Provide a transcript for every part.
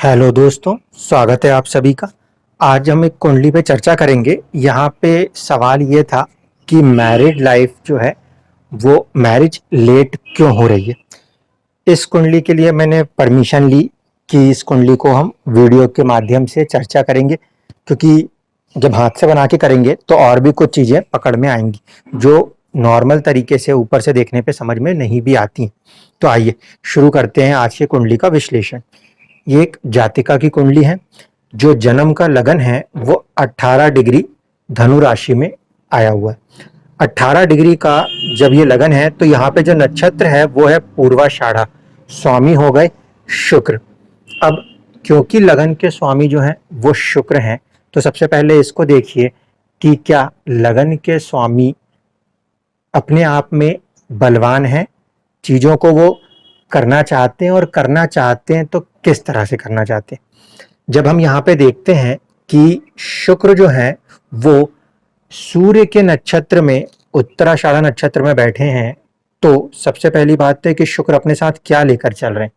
Hello दोस्तों, स्वागत है आप सभी का। आज हम एक कुंडली पे चर्चा करेंगे। यहाँ पे सवाल ये था कि मैरिड लाइफ जो है वो मैरिज लेट क्यों हो रही है। इस कुंडली के लिए मैंने परमिशन ली कि इस कुंडली को हम वीडियो के माध्यम से चर्चा करेंगे, क्योंकि जब हाथ से बना के करेंगे तो और भी कुछ चीज़ें पकड़ में आएंगी जो नॉर्मल तरीके से ऊपर से देखने पे समझ में नहीं भी आती। तो आइए शुरू करते हैं आज की कुंडली का विश्लेषण। ये एक जातिका की कुंडली है। जो जन्म का लगन है वो 18 डिग्री धनु राशि में आया हुआ है। 18 डिग्री का जब ये लगन है तो यहाँ पे जो नक्षत्र है वो है पूर्वाषाढ़ा। स्वामी हो गए शुक्र। अब क्योंकि लगन के स्वामी जो हैं वो शुक्र हैं, तो सबसे पहले इसको देखिए कि क्या लगन के स्वामी अपने आप में बलवान हैं, चीज़ों को वो करना चाहते हैं, और करना चाहते हैं तो किस तरह से करना चाहते हैं। जब हम यहाँ पे देखते हैं कि शुक्र जो है वो सूर्य के नक्षत्र में, उत्तराषाढ़ा नक्षत्र में बैठे हैं, तो सबसे पहली बात है कि शुक्र अपने साथ क्या लेकर चल रहे हैं।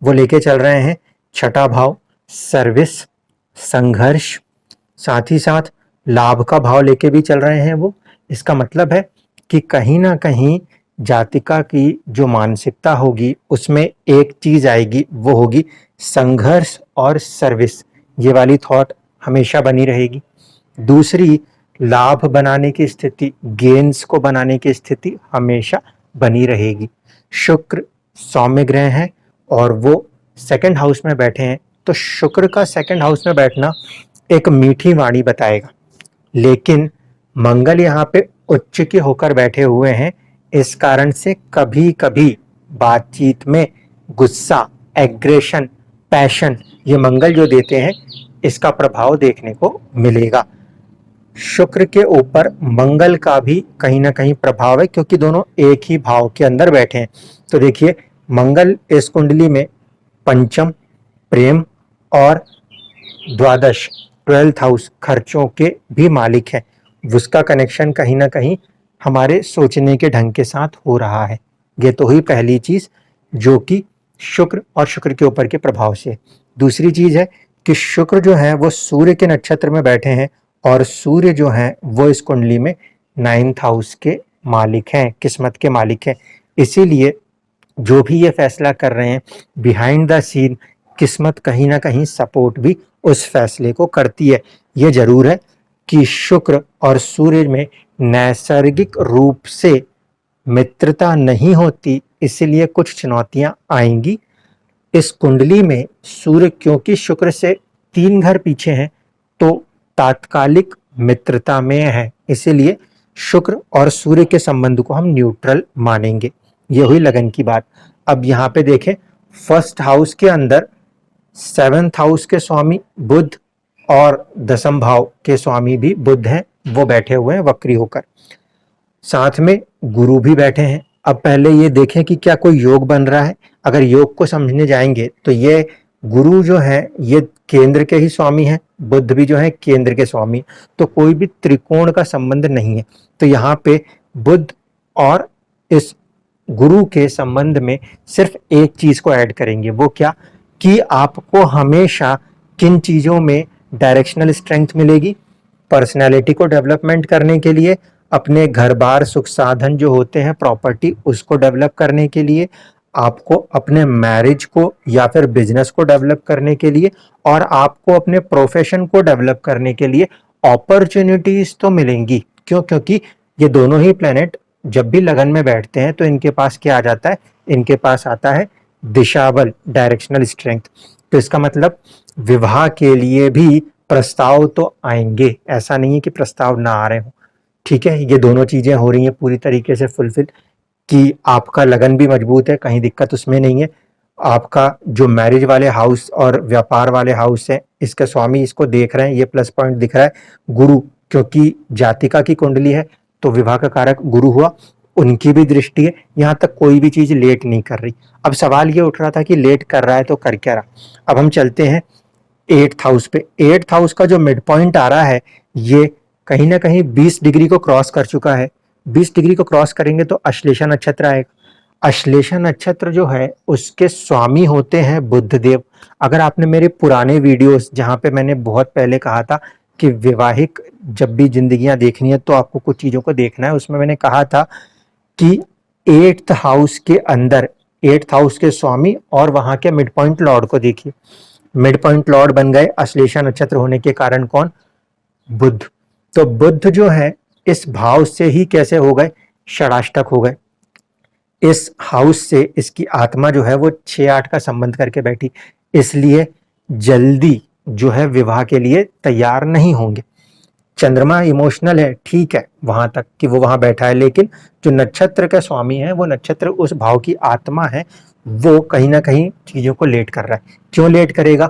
वो लेके चल रहे हैं छठा भाव, सर्विस, संघर्ष, साथ ही साथ लाभ का भाव लेके भी चल रहे हैं वो। इसका मतलब है कि कहीं ना कहीं जातिका की जो मानसिकता होगी उसमें एक चीज आएगी, वो होगी संघर्ष और सर्विस। ये वाली थॉट हमेशा बनी रहेगी। दूसरी, लाभ बनाने की स्थिति, गेन्स को बनाने की स्थिति हमेशा बनी रहेगी। शुक्र सौम्य ग्रह है और वो सेकंड हाउस में बैठे हैं, तो शुक्र का सेकंड हाउस में बैठना एक मीठी वाणी बताएगा। लेकिन मंगल यहाँ पे उच्च के होकर बैठे हुए हैं, इस कारण से कभी कभी बातचीत में गुस्सा, एग्रेशन, पैशन, ये मंगल जो देते हैं इसका प्रभाव देखने को मिलेगा। शुक्र के ऊपर मंगल का भी कहीं ना कहीं प्रभाव है, क्योंकि दोनों एक ही भाव के अंदर बैठे हैं। तो देखिए, मंगल इस कुंडली में पंचम, प्रेम और द्वादश, 12th हाउस, खर्चों के भी मालिक है। उसका कनेक्शन कहीं ना कहीं हमारे सोचने के ढंग के साथ हो रहा है। ये तो हुई पहली चीज जो कि शुक्र और शुक्र के ऊपर के प्रभाव से। दूसरी चीज है कि शुक्र जो है वो सूर्य के नक्षत्र में बैठे हैं, और सूर्य जो है वो इस कुंडली में 9th हाउस के मालिक हैं, किस्मत के मालिक हैं। इसीलिए जो भी ये फैसला कर रहे हैं, बिहाइंड द सीन किस्मत कहीं ना कहीं सपोर्ट भी उस फैसले को करती है। ये जरूर है कि शुक्र और सूर्य में नैसर्गिक रूप से मित्रता नहीं होती, इसलिए कुछ चुनौतियां आएंगी। इस कुंडली में सूर्य क्योंकि शुक्र से 3 घर पीछे हैं, तो तात्कालिक मित्रता में है, इसीलिए शुक्र और सूर्य के संबंध को हम न्यूट्रल मानेंगे। ये हुई लगन की बात। अब यहाँ पे देखें, फर्स्ट हाउस के अंदर 7th हाउस के स्वामी बुध और दसम भाव के स्वामी भी बुध हैं, वो बैठे हुए हैं वक्री होकर। साथ में गुरु भी बैठे हैं। अब पहले ये देखें कि क्या कोई योग बन रहा है। अगर योग को समझने जाएंगे तो ये गुरु जो है ये केंद्र के ही स्वामी हैं, बुध भी जो है केंद्र के स्वामी, तो कोई भी त्रिकोण का संबंध नहीं है। तो यहाँ पे बुध और इस गुरु के संबंध में सिर्फ एक चीज को ऐड करेंगे, वो क्या, कि आपको हमेशा किन चीजों में डायरेक्शनल स्ट्रेंथ मिलेगी। पर्सनैलिटी को डेवलपमेंट करने के लिए, अपने घर बार सुख साधन जो होते हैं, प्रॉपर्टी, उसको डेवलप करने के लिए, आपको अपने मैरिज को या फिर बिजनेस को डेवलप करने के लिए, और आपको अपने प्रोफेशन को डेवलप करने के लिए अपॉर्चुनिटीज तो मिलेंगी। क्यों? क्योंकि ये दोनों ही प्लेनेट जब भी लगन में बैठते हैं तो इनके पास क्या आ जाता है, इनके पास आता है दिशा बल, डायरेक्शनल स्ट्रेंथ। तो इसका मतलब विवाह के लिए भी प्रस्ताव तो आएंगे, ऐसा नहीं है कि प्रस्ताव ना आ रहे हो। ठीक है, ये दोनों चीजें हो रही हैं पूरी तरीके से फुलफिल, कि आपका लगन भी मजबूत है, कहीं दिक्कत उसमें नहीं है। आपका जो मैरिज वाले हाउस और व्यापार वाले हाउस है, इसके स्वामी इसको देख रहे हैं, ये प्लस पॉइंट दिख रहा है। गुरु, क्योंकि जातिका की कुंडली है तो विवाह का कारक गुरु हुआ, उनकी भी दृष्टि है। यहाँ तक कोई भी चीज लेट नहीं कर रही। अब सवाल ये उठ रहा था कि लेट कर रहा है तो कर क्या रहा। अब हम चलते हैं 8th हाउस पे। 8th हाउस का जो मिड पॉइंट आ रहा है ये कहीं ना कहीं 20 डिग्री को क्रॉस कर चुका है। 20 डिग्री को क्रॉस करेंगे तो अश्लेषा नक्षत्र आएगा। अश्लेषा नक्षत्र जो है उसके स्वामी होते हैं बुध देव। अगर आपने मेरे पुराने वीडियोस जहाँ पे मैंने बहुत पहले कहा था कि वैवाहिक जब भी जिंदगियां देखनी है तो आपको कुछ चीजों को देखना है, उसमें मैंने कहा था कि 8th हाउस के अंदर 8th हाउस के स्वामी और वहां के मिड पॉइंट लॉर्ड को देखिए। मिड पॉइंट लॉर्ड बन गए अश्लेषा नक्षत्र होने के कारण कौन? बुध। तो बुध जो है इस भाव से ही कैसे हो गए? षडाष्टक हो गए। इस हाउस से इसकी आत्मा जो है वो 6-8 का संबंध करके बैठी, इसलिए जल्दी जो है विवाह के लिए तैयार नहीं होंगे। चंद्रमा इमोशनल है, ठीक है, वहां तक कि वो वहां बैठा है, लेकिन जो नक्षत्र का स्वामी है वो नक्षत्र उस भाव की आत्मा है, वो कहीं ना कहीं चीजों को लेट कर रहा है। क्यों लेट करेगा?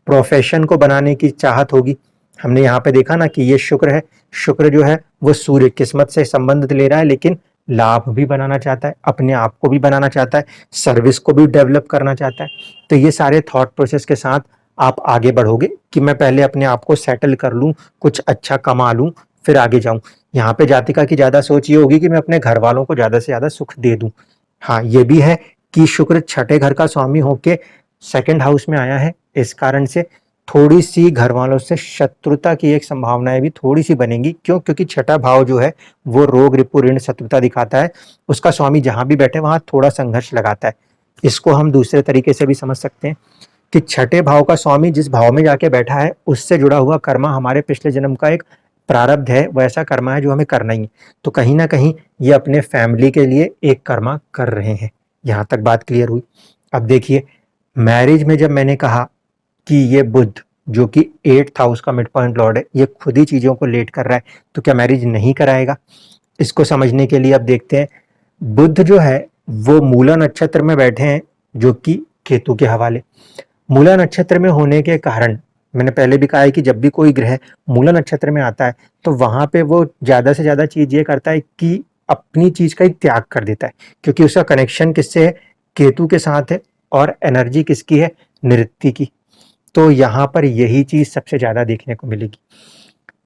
प्रोफेशन को बनाने की चाहत होगी। हमने यहाँ पे देखा ना कि ये शुक्र है, शुक्र जो है वो सूर्य किस्मत से संबंध ले रहा है, लेकिन लाभ भी बनाना चाहता है, अपने आप को भी बनाना चाहता है, सर्विस को भी डेवलप करना चाहता है। तो ये सारे थॉट प्रोसेस के साथ आप आगे बढ़ोगे कि मैं पहले अपने आप को सेटल कर लूं, कुछ अच्छा कमा लूं, फिर आगे जाऊं। यहाँ पे जातिका की ज्यादा सोच ये होगी कि मैं अपने घर वालों को ज्यादा से ज्यादा सुख दे दूं। हाँ, ये भी है कि शुक्र छठे घर का स्वामी होके सेकंड हाउस में आया है, इस कारण से थोड़ी सी घर वालों से शत्रुता की एक संभावनाएं भी थोड़ी सी बनेंगी। क्यों? क्योंकि छठा भाव जो है वो रोग, रिपु, ऋण, शत्रुता दिखाता है। उसका स्वामी जहां भी बैठे वहां थोड़ा संघर्ष लगाता है। इसको हम दूसरे तरीके से भी समझ सकते हैं कि छठे भाव का स्वामी जिस भाव में जाके बैठा है उससे जुड़ा हुआ कर्मा हमारे पिछले जन्म का एक प्रारब्ध है, वो ऐसा कर्मा है जो हमें करना ही है। तो कहीं ना कहीं ये अपने फैमिली के लिए एक कर्मा कर रहे हैं। यहां तक बात क्लियर हुई। अब देखिए, मैरिज में जब मैंने कहा कि ये बुध जो कि 8th हाउस का मिड पॉइंट लॉर्ड है, ये खुद ही चीजों को लेट कर रहा है, तो क्या मैरिज नहीं कराएगा? इसको समझने के लिए अब देखते हैं। बुध जो है वो मूला नक्षत्र में बैठे हैं, जो कि केतु के हवाले। मूला नक्षत्र में होने के कारण मैंने पहले भी कहा है कि जब भी कोई ग्रह मूला नक्षत्र में आता है तो वहां पे वो ज्यादा से ज्यादा चीज ये करता है कि अपनी चीज का एक त्याग कर देता है, क्योंकि उसका कनेक्शन किससे है? केतु के साथ है। और एनर्जी किसकी है? निऋत्ति की। तो यहाँ पर यही चीज सबसे ज्यादा देखने को मिलेगी।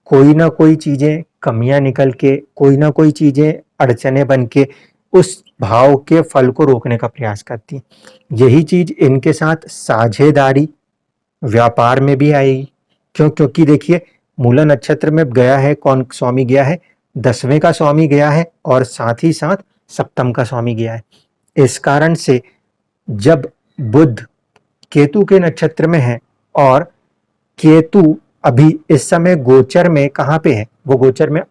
कोई ना कोई चीजें कमियां निकल के, कोई ना कोई चीजें अड़चने बन के उस भाव के फल को रोकने का प्रयास करती हैं। यही चीज इनके साथ साझेदारी व्यापार में भी आएगी। क्यों? क्योंकि देखिए, मूला नक्षत्र में गया है कौन स्वामी? गया है 10वें का स्वामी गया है, और साथ ही साथ सप्तम का स्वामी गया है। इस कारण से जब बुध केतु के नक्षत्र में है और केतु अभी इस समय गोचर में कहाँ पे है? वो गोचर में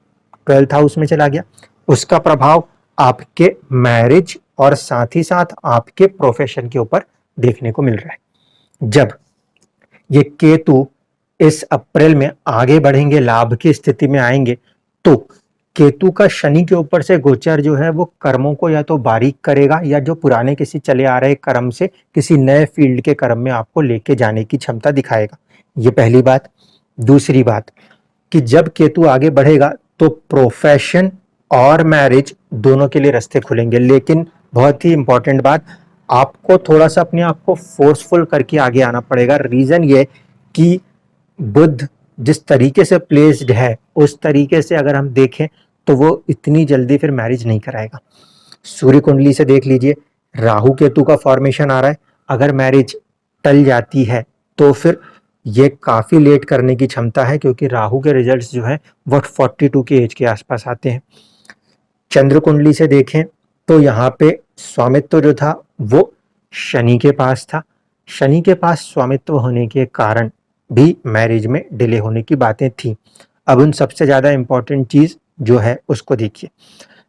12th हाउस में चला गया। उसका प्रभाव आपके मैरिज और साथ ही साथ आपके प्रोफेशन के ऊपर देखने को मिल रहा है। जब ये केतु इस अप्रैल में आगे बढ़ेंगे, लाभ की स्थिति में आएंगे, तो केतु का शनि के ऊपर से गोचर जो है वो कर्मों को या तो बारीक करेगा, या जो पुराने किसी चले आ रहे कर्म से किसी नए फील्ड के कर्म में आपको लेके जाने की क्षमता दिखाएगा। ये पहली बात। दूसरी बात कि जब केतु आगे बढ़ेगा तो प्रोफेशन और मैरिज दोनों के लिए रास्ते खुलेंगे। लेकिन बहुत ही इंपॉर्टेंट बात, आपको थोड़ा सा अपने आप को फोर्सफुल करके आगे आना पड़ेगा। रीजन ये कि बुध जिस तरीके से प्लेस्ड है उस तरीके से अगर हम देखें तो वो इतनी जल्दी फिर मैरिज नहीं कराएगा। सूर्य कुंडली से देख लीजिए, राहु केतु का फॉर्मेशन आ रहा है। अगर मैरिज टल जाती है तो फिर ये काफी लेट करने की क्षमता है, क्योंकि राहु के रिजल्ट्स जो है वो 42 की एज के आसपास आते हैं। चंद्र कुंडली से देखें तो यहाँ पे स्वामित्व जो था वो शनि के पास था। शनि के पास स्वामित्व होने के कारण भी मैरिज में डिले होने की बातें थी। अब उन सबसे ज्यादा इंपॉर्टेंट चीज जो है उसको देखिए।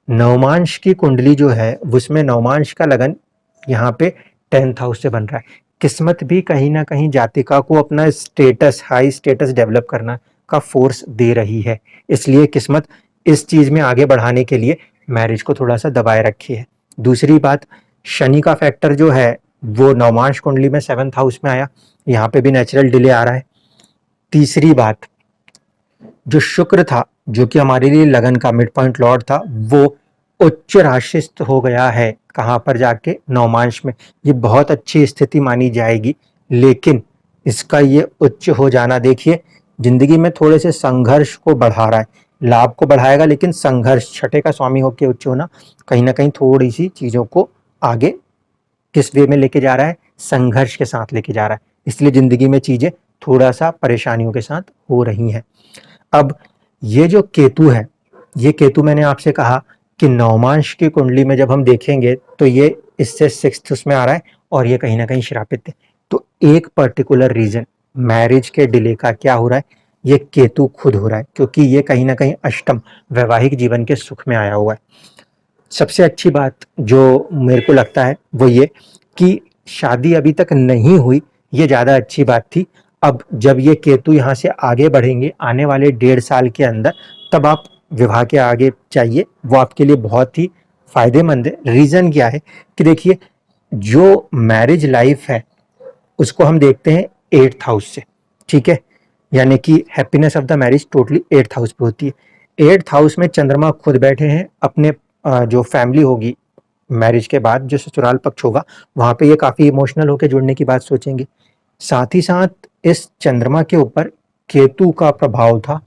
नवमांश की कुंडली जो है उसमें नवमांश का लगन यहाँ पे 10th हाउस से बन रहा है। किस्मत भी कहीं ना कहीं जातिका को अपना स्टेटस, हाई स्टेटस डेवलप करना का फोर्स दे रही है। इसलिए किस्मत इस चीज में आगे बढ़ाने के लिए मैरिज को थोड़ा सा दबाए रखी है। दूसरी बात, शनि का फैक्टर जो है वो नवमांश कुंडली में 7th हाउस में आया, यहाँ पे भी नेचुरल डिले आ रहा है। तीसरी बात, जो शुक्र था जो कि हमारे लिए लगन का मिड पॉइंट लॉर्ड था, वो उच्च राशिस्थ हो गया है। कहाँ पर जाके? नवमांश में। ये बहुत अच्छी स्थिति मानी जाएगी, लेकिन इसका ये उच्च हो जाना देखिए जिंदगी में थोड़े से संघर्ष को बढ़ा रहा है। लाभ को बढ़ाएगा लेकिन संघर्ष, छठे का स्वामी होकर उच्च होना कहीं ना कहीं थोड़ी सी चीजों को आगे किस वे में लेके जा रहा है, संघर्ष के साथ लेके जा रहा है, इसलिए जिंदगी में चीजें थोड़ा सा परेशानियों के साथ हो रही हैं। अब ये जो केतु है, ये केतु मैंने आपसे कहा कि नवमांश की कुंडली में जब हम देखेंगे तो ये इससे 6th उसमें आ रहा है और ये कहीं ना कहीं श्रापित है। तो एक पर्टिकुलर रीजन मैरिज के डिले का क्या हो रहा है, ये केतु खुद हो रहा है, क्योंकि ये कहीं ना कहीं अष्टम वैवाहिक जीवन के सुख में आया हुआ है। सबसे अच्छी बात जो मेरे को लगता है वो ये कि शादी अभी तक नहीं हुई, ये ज़्यादा अच्छी बात थी। अब जब ये केतु यहाँ से आगे बढ़ेंगे आने वाले 1.5 साल के अंदर, तब आप विवाह के आगे जाइए, वो आपके लिए बहुत ही फायदेमंद है। रीज़न क्या है कि देखिए, जो मैरिज लाइफ है उसको हम देखते हैं 8th हाउस से, ठीक है, यानी कि happiness of the marriage totally 8th house पे होती है। 8th हाउस में चंद्रमा खुद बैठे हैं, अपने जो फैमिली होगी मैरिज के बाद, जो ससुराल पक्ष होगा, वहाँ पे ये काफ़ी इमोशनल होकर जुड़ने की बात सोचेंगे। साथ ही साथ इस चंद्रमा के ऊपर केतु का प्रभाव था,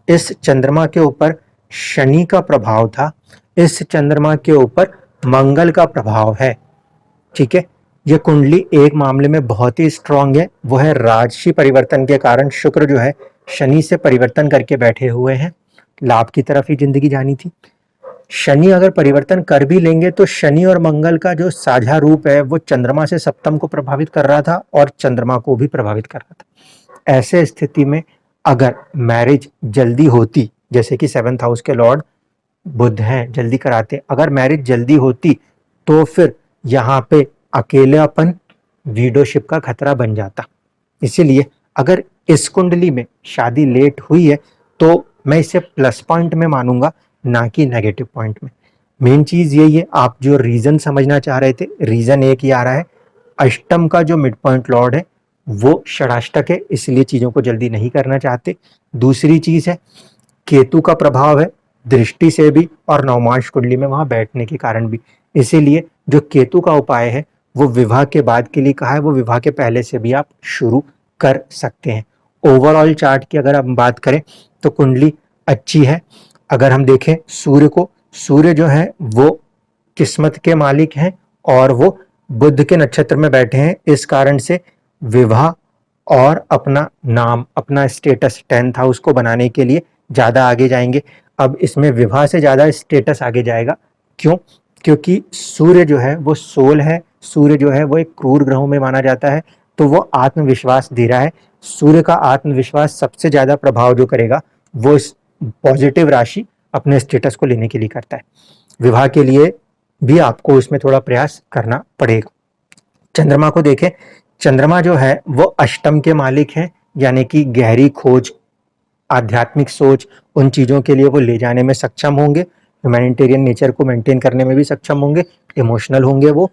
इस चंद्रमा के ऊपर शनि का प्रभाव था, इस चंद्रमा के ऊपर मंगल का प्रभाव है, ठीक है। ये कुंडली एक मामले में बहुत ही स्ट्रांग है, वो है राजसी परिवर्तन के कारण शुक्र जो है शनि से परिवर्तन करके बैठे हुए हैं, लाभ की तरफ ही जिंदगी जानी थी। शनि अगर परिवर्तन कर भी लेंगे तो शनि और मंगल का जो साझा रूप है वो चंद्रमा से सप्तम को प्रभावित कर रहा था और चंद्रमा को भी प्रभावित कर रहा था। ऐसे स्थिति में अगर मैरिज जल्दी होती, जैसे कि 7th हाउस के लॉर्ड बुध हैं, जल्दी कराते, अगर मैरिज जल्दी होती तो फिर यहाँ पे अकेलापन, वीडोशिप का खतरा बन जाता। इसीलिए अगर इस कुंडली में शादी लेट हुई है तो मैं इसे प्लस पॉइंट में मानूंगा, ना कि नेगेटिव पॉइंट में। मेन चीज यही है, आप जो रीजन समझना चाह रहे थे, रीजन एक ही आ रहा है, अष्टम का जो मिड पॉइंट लॉर्ड है वो षडाष्टक है, इसलिए चीजों को जल्दी नहीं करना चाहते। दूसरी चीज है केतु का प्रभाव है दृष्टि से भी और नवमांश कुंडली में वहां बैठने के कारण भी, इसीलिए जो केतु का उपाय है वो विवाह के बाद के लिए कहा है, वो विवाह के पहले से भी आप शुरू कर सकते हैं। ओवरऑल चार्ट की अगर हम बात करें तो कुंडली अच्छी है। अगर हम देखें सूर्य को, सूर्य जो है वो किस्मत के मालिक हैं और वो बुध के नक्षत्र में बैठे हैं, इस कारण से विवाह और अपना नाम, अपना स्टेटस 10th हाउस को बनाने के लिए ज़्यादा आगे जाएंगे। अब इसमें विवाह से ज़्यादा स्टेटस आगे जाएगा, क्यों? क्योंकि सूर्य जो है वो सोल है, सूर्य जो है वो एक क्रूर ग्रहों में माना जाता है, तो वो आत्मविश्वास दे रहा है। सूर्य का आत्मविश्वास सबसे ज़्यादा प्रभाव जो करेगा वो इस पॉजिटिव राशि अपने स्टेटस को लेने के लिए करता है। विवाह के लिए भी आपको इसमें थोड़ा प्रयास करना पड़ेगा। चंद्रमा को देखें, चंद्रमा जो है वो अष्टम के मालिक हैं, यानी कि गहरी खोज, आध्यात्मिक सोच, उन चीज़ों के लिए वो ले जाने में सक्षम होंगे, ह्यूमैनिटेरियन नेचर को मेंटेन करने में भी सक्षम होंगे, इमोशनल होंगे वो।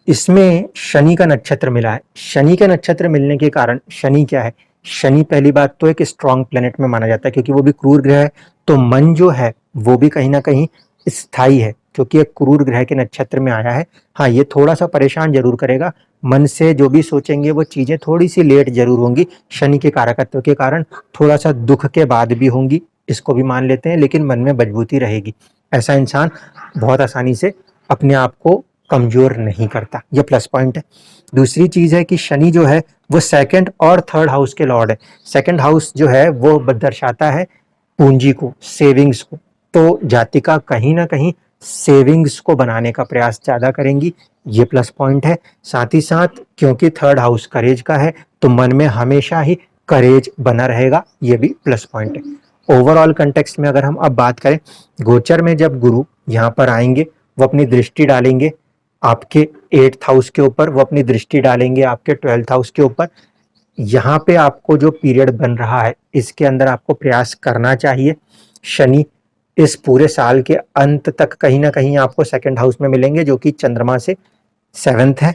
इसमें शनि का नक्षत्र मिला है, शनि का नक्षत्र मिलने के कारण, शनि क्या है, शनि पहली बात तो एक स्ट्रॉन्ग प्लेनेट में माना जाता है क्योंकि वो भी क्रूर ग्रह है, तो मन जो है वो भी कहीं ना कहीं स्थायी है क्योंकि एक क्रूर ग्रह के नक्षत्र में आया है। हाँ, ये थोड़ा सा परेशान जरूर करेगा, मन से जो भी सोचेंगे वो चीजें थोड़ी सी लेट जरूर होंगी, शनि के कारकत्व के कारण थोड़ा सा दुख के बाद भी होंगी, इसको भी मान लेते हैं, लेकिन मन में मजबूती रहेगी। ऐसा इंसान बहुत आसानी से अपने आप को कमजोर नहीं करता, ये प्लस पॉइंट है। दूसरी चीज है कि शनि जो है वो 2nd और 3rd हाउस के लॉर्ड है। 2nd हाउस जो है वो दर्शाता है पूंजी को, सेविंग्स को, तो जातिका कहीं ना कहीं सेविंग्स को बनाने का प्रयास ज्यादा करेंगी, ये प्लस पॉइंट है। साथ ही साथ क्योंकि 3rd हाउस करेज का है तो मन में हमेशा ही करेज बना रहेगा, ये भी प्लस पॉइंट है। ओवरऑल कंटेक्स्ट में अगर हम अब बात करें, गोचर में जब गुरु यहाँ पर आएंगे वो अपनी दृष्टि डालेंगे आपके 8th हाउस के ऊपर, वो अपनी दृष्टि डालेंगे आपके 12th हाउस के ऊपर। यहाँ पे आपको जो पीरियड बन रहा है इसके अंदर आपको प्रयास करना चाहिए। शनि इस पूरे साल के अंत तक कहीं ना कहीं आपको 2nd हाउस में मिलेंगे जो कि चंद्रमा से 7th है।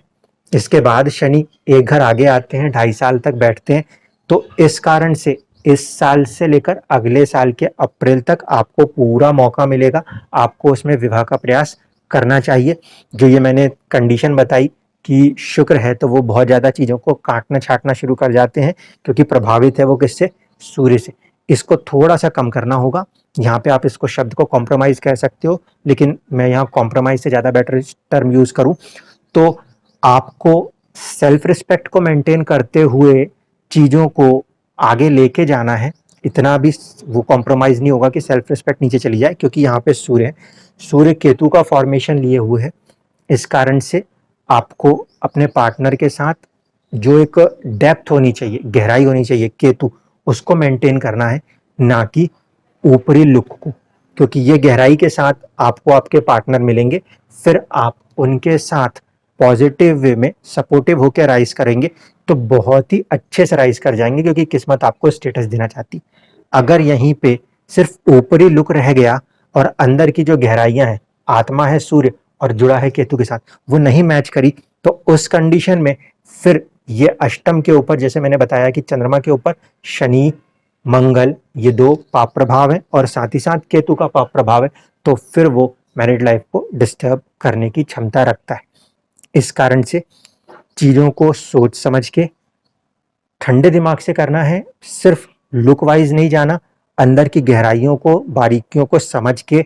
इसके बाद शनि एक घर आगे आते हैं, 2.5 साल तक बैठते हैं, तो इस कारण से इस साल से लेकर अगले साल के अप्रैल तक आपको पूरा मौका मिलेगा, आपको उसमें विवाह का प्रयास करना चाहिए। जो ये मैंने कंडीशन बताई कि शुक्र है तो वो बहुत ज़्यादा चीज़ों को काटना छाटना शुरू कर जाते हैं क्योंकि प्रभावित है वो किससे, सूर्य से, इसको थोड़ा सा कम करना होगा। यहाँ पे आप इसको शब्द को कॉम्प्रोमाइज़ कह सकते हो, लेकिन मैं यहाँ कॉम्प्रोमाइज़ से ज़्यादा बेटर टर्म यूज़ करूँ तो आपको सेल्फ रिस्पेक्ट को मेंटेन करते हुए चीज़ों को आगे लेके जाना है। इतना भी वो कॉम्प्रोमाइज़ नहीं होगा कि सेल्फ रिस्पेक्ट नीचे चली जाए, क्योंकि यहाँ पे सूर्य केतु का फॉर्मेशन लिए हुए है। इस कारण से आपको अपने पार्टनर के साथ जो एक डेप्थ होनी चाहिए, गहराई होनी चाहिए केतु, उसको मेंटेन करना है, ना कि ऊपरी लुक को, क्योंकि ये गहराई के साथ आपको आपके पार्टनर मिलेंगे, फिर आप उनके साथ पॉजिटिव वे में सपोर्टिव होकर राइज करेंगे तो बहुत ही अच्छे से राइज कर जाएंगे, क्योंकि किस्मत आपको स्टेटस देना चाहती। अगर यहीं पे सिर्फ ऊपरी लुक रह गया और अंदर की जो गहराइयां हैं, आत्मा है सूर्य और जुड़ा है केतु के साथ, वो नहीं मैच करी, तो उस कंडीशन में फिर ये अष्टम के ऊपर, जैसे मैंने बताया कि चंद्रमा के ऊपर शनि मंगल ये दो पाप प्रभाव है और साथ ही साथ केतु का पाप प्रभाव है, तो फिर वो मैरिड लाइफ को डिस्टर्ब करने की क्षमता रखता है। इस कारण से चीज़ों को सोच समझ के ठंडे दिमाग से करना है, सिर्फ लुक वाइज नहीं जाना, अंदर की गहराइयों को, बारीकियों को समझ के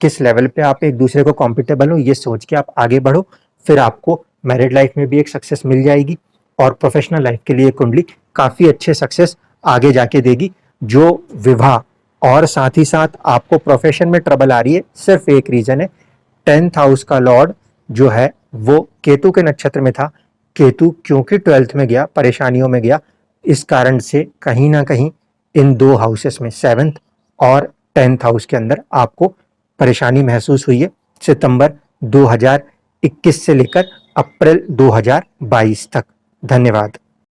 किस लेवल पे आप एक दूसरे को कॉम्पिटेबल हो, ये सोच के आप आगे बढ़ो, फिर आपको मैरिड लाइफ में भी एक सक्सेस मिल जाएगी और प्रोफेशनल लाइफ के लिए कुंडली काफ़ी अच्छे सक्सेस आगे जाके देगी। जो विवाह और साथ ही साथ आपको प्रोफेशन में ट्रबल आ रही है, सिर्फ एक रीज़न है, 10th हाउस का लॉर्ड जो है वो केतु के नक्षत्र में था। केतु क्योंकि 12th में गया, परेशानियों में गया, इस कारण से कहीं ना कहीं इन दो हाउसेस में 7th और 10th हाउस के अंदर आपको परेशानी महसूस हुई है सितंबर 2021 से लेकर अप्रैल 2022 तक। धन्यवाद।